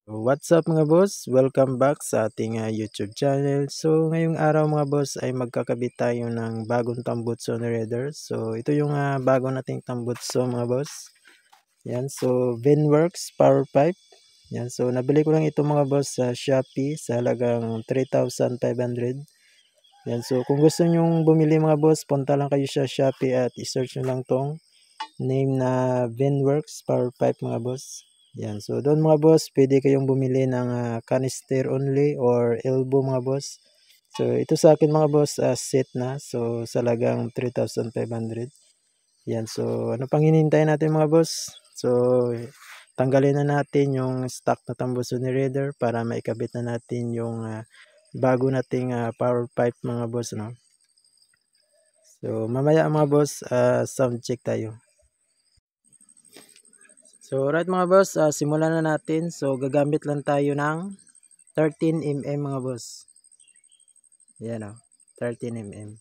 What's up mga boss? Welcome back sa ating YouTube channel. So ngayong araw mga boss ay magkakabit tayo ng bagong tambutso na Raider. So ito yung bago nating tambutso mga boss. Yan, so Venworks Power Pipe. Yan, so nabili ko lang ito mga boss sa Shopee sa halagang 3,500. Yan, so kung gusto nyong bumili mga boss, punta lang kayo sa Shopee at i-search nyo lang tong name na Venworks Power Pipe mga boss. Yan. So doon mga boss, pwede kayong bumili ng canister only or elbow mga boss. So ito sa akin mga boss, set na. So sa lagang 3,500. Yan. So ano pang hinihintay natin mga boss? So tanggalin na natin yung stock na tambuso ni Raider para maikabit na natin yung bago nating power pipe mga boss. No? So mamaya mga boss, sound check tayo. So right mga boss, simulan na natin. So gagamit lang tayo ng 13mm mga boss. Yan o, 13mm.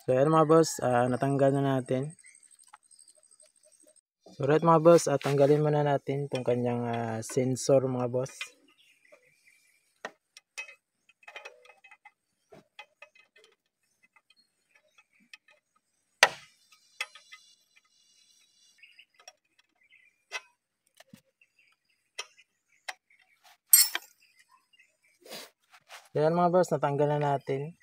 So yan mga boss, natanggal na natin. So right mga boss, tanggalin muna natin itong kanyang sensor mga boss. So yan mga boss, natanggal na natin.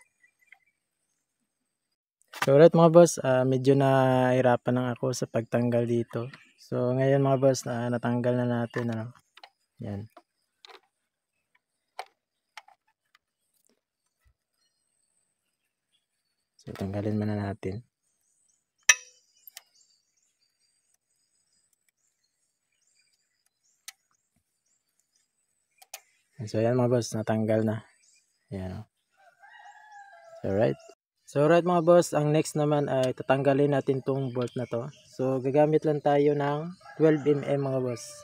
So right mga boss, medyo nahirapan lang ako sa pagtanggal dito. So ngayon mga boss, natanggal na natin. Ano? Yan. So tanggalin muna natin. So yan mga boss, natanggal na. Yan. So right. So right mga boss, ang next naman ay tatanggalin natin tong bolt na to. So gagamit lang tayo ng 12mm mga boss.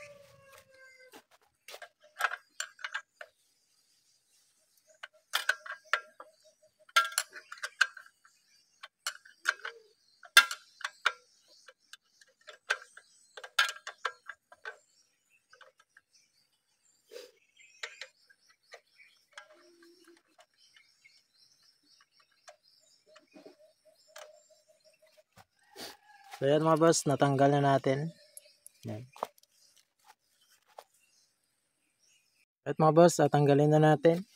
So yan mga boss, natanggal na natin. Yan. At mga boss, tanggalin na natin.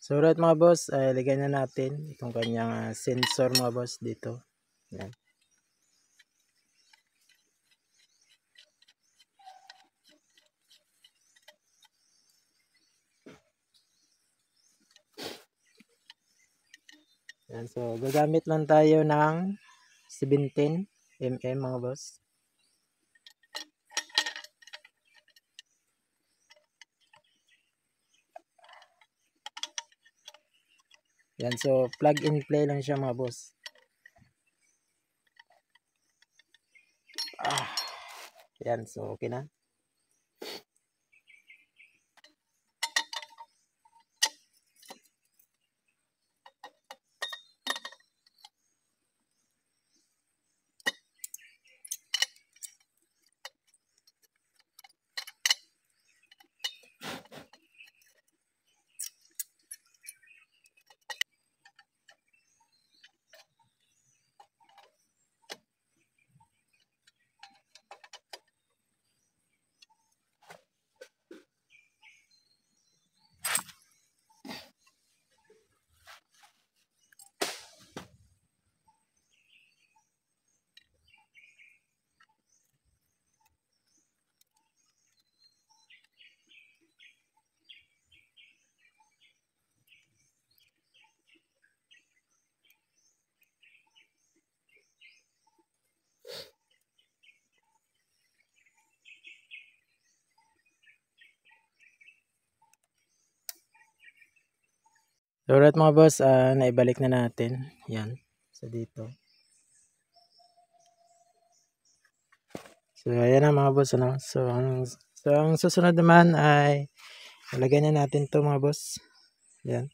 So right mga boss, lagyan na natin itong kanyang sensor mga boss dito. Yan. Yan. So gagamit lang tayo ng 17mm mga boss. Yan, so plug and play lang siya mga boss. Yan, so okay na. So alright mga boss, naibalik na natin. Yan, sa dito. So ayan na mga boss, ano. So ang susunod naman ay ilagay na natin to mga boss. Yan.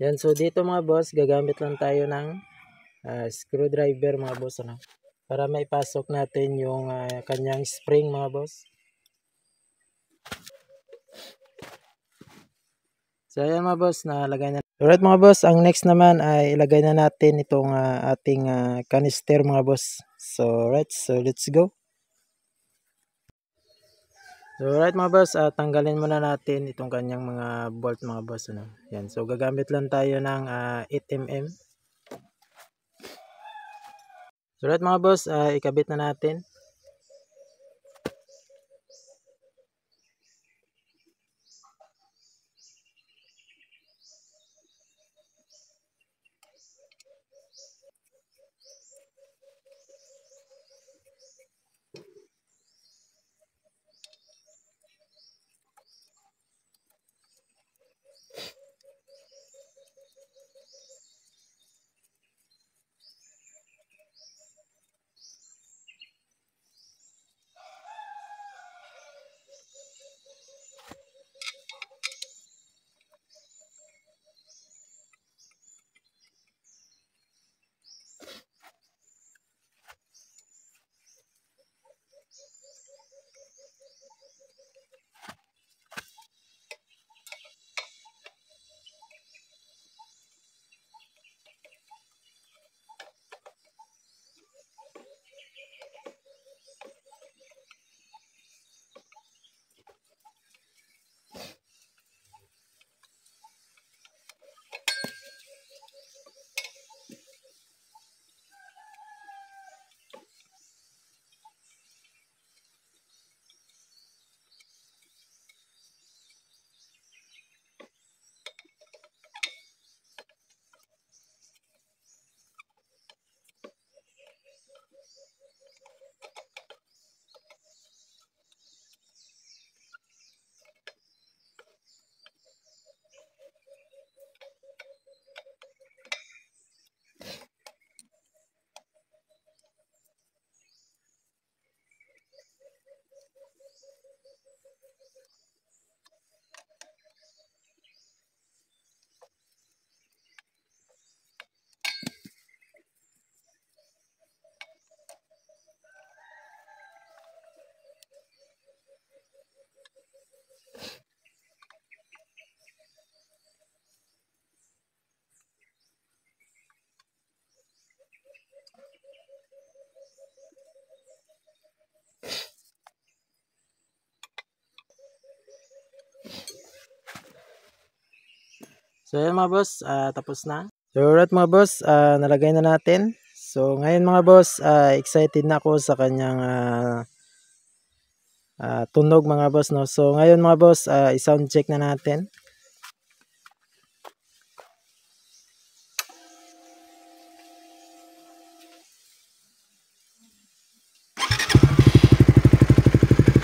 Yan, so dito mga boss, gagamit lang tayo ng screwdriver mga boss, ano, para maipasok natin yung kanyang spring mga boss. So ayan mga boss, nalagay na. Alright mga boss, ang next naman ay ilagay na natin itong ating canister mga boss. So alright, so let's go. So alright mga boss, tanggalin muna natin itong kanyang mga bolt mga boss, ano. Yan, so gagamit lang tayo ng 8mm. So alright mga boss, ikabit na natin. So ayan mga boss, tapos na. So alright mga boss, nalagay na natin. So ngayon mga boss, excited na ako sa kanyang tunog mga boss, no. So ngayon mga boss, i-sound check na natin.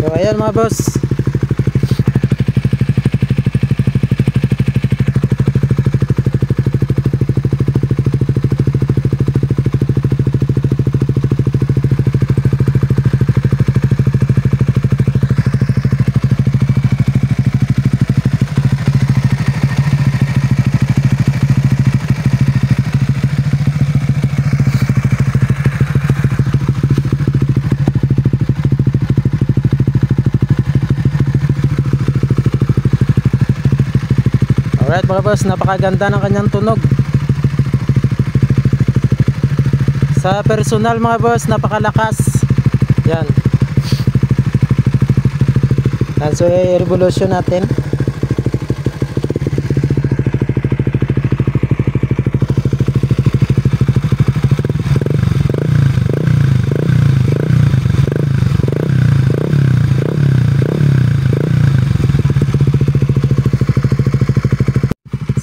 So ayan mga boss. Alright mga boss, napakaganda ng kanyang tunog. Sa personal mga boss, napakalakas. Yan. So i-revolution natin.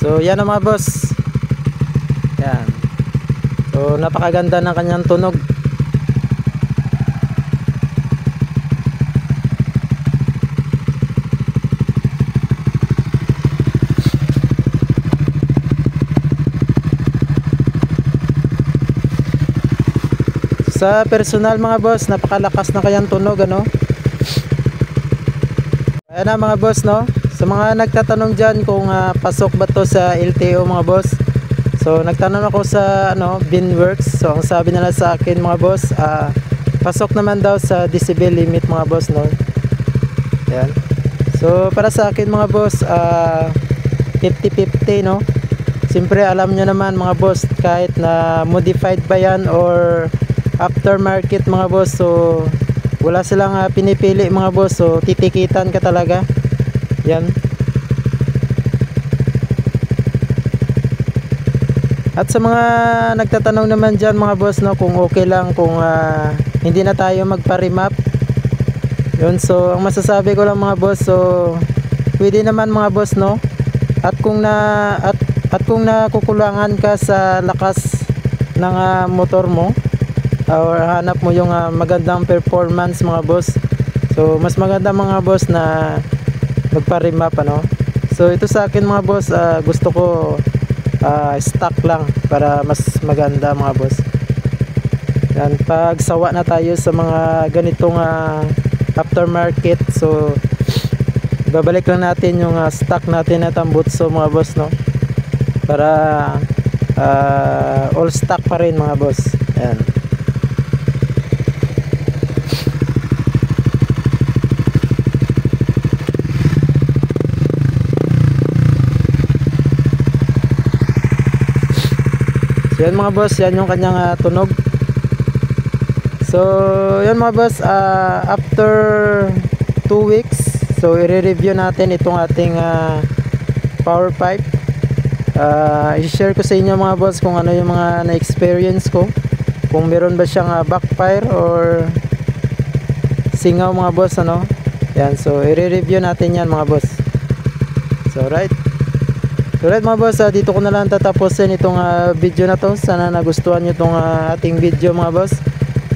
So yan na mga boss. Yan. So napakaganda ng kanyang tunog. Sa personal mga boss, napakalakas na kayang tunog ano. Ayan na mga boss no. Sa mga nagtatanong dyan kung pasok ba to sa LTO mga boss. So nagtanong ako sa Binworks. So ang sabi nila sa akin mga boss, pasok naman daw sa decibel limit mga boss no. Ayan. So para sa akin mga boss, 50-50 no. Siyempre alam nyo naman mga boss, kahit na modified ba yan or aftermarket mga boss, so wala silang pinipili mga boss, so titikitan ka talaga. Yan. At sa mga nagtatanong naman dyan mga boss no, kung okay lang kung hindi na tayo magpa-remap yun, so ang masasabi ko lang mga boss, so pwede naman mga boss no. At kung nakukulangan ka sa lakas ng motor mo, or hanap mo yung magandang performance mga boss, so mas maganda mga boss na magpa-remap ano. So ito sa akin mga boss, gusto ko stock lang para mas maganda mga boss. Yan, pag sawa na tayo sa mga ganitong aftermarket, so babalik lang natin yung stock natin na Tambutso mga boss no, para all stock pa rin mga boss. Ayan. So yan mga boss, yan yung kanyang tunog. So yan mga boss, after 2 weeks, so i-review natin itong ating power pipe. I-share ko sa inyo mga boss kung ano yung mga na-experience ko, kung meron ba siyang backfire or singaw mga boss ano. Yan, so i-review natin yan mga boss. So right mga boss, dito ko na lang tatapusin itong video na to. Sana nagustuhan nyo itong ating video mga boss.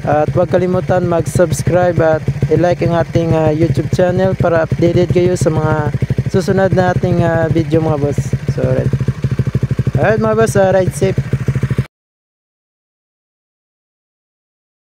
At huwag kalimutan mag-subscribe at i-like ang ating YouTube channel para updated kayo sa mga susunod na ating video mga boss. So alright mga boss, ride safe.